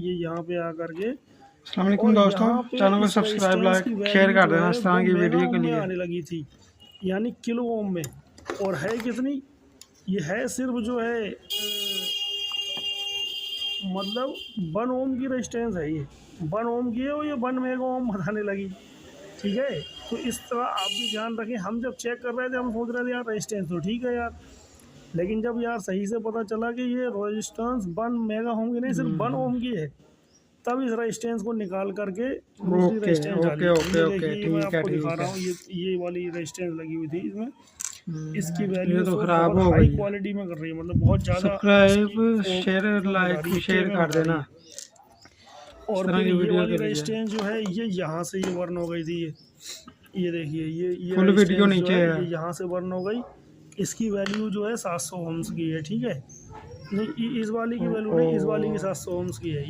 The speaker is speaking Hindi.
ये यहाँ पे आकर के अस्सलाम वालेकुम दोस्तों, चैनल को सब्सक्राइब लाइक शेयर कर देना इस तरह की वीडियो के लिए। आने लगी थी यानी किलो ओम में, और है कितनी, ये है सिर्फ जो है मतलब 1 ओम की रेजिस्टेंस है। ये 1 ओम की है और ये 1 मेगा ओम बताने लगी। ठीक है, तो इस तरह आप भी ध्यान रखें। हम जब चेक कर रहे थे हम सोच रहे थे यार रेजिस्टेंस तो ठीक है यार, लेकिन जब यार सही से पता चला कि ये रेजिस्टेंस 1 मेगा ओम की नहीं सिर्फ 1 ओम की है, तब इस रेजिस्टेंस को निकाल करके दूसरी रेजिस्टेंस डाली। देखिए मैं आपको दिखा रहा हूँ, ये वाली रेजिस्टेंस लगी हुई थी इसमें, इसकी वैल्यू तो खराब हो हाई गई। क्वालिटी में कर रही है, मतलब बहुत ज़्यादा सब्सक्राइब शेयर लाइक शेयर कर देना। और फिर ये वाली रेजिस्टेंस जो है ये यहाँ से ये बर्न हो गई थी। ये देखिए ये फुल वीडियो नीचे है, ये यहाँ से बर्न हो गई। इसकी वैल्यू जो है 700 ओम्स की है। ठीक है, नहीं इस वाली की वैल्यू नहीं, इस वाली की 700 ओम्स की है।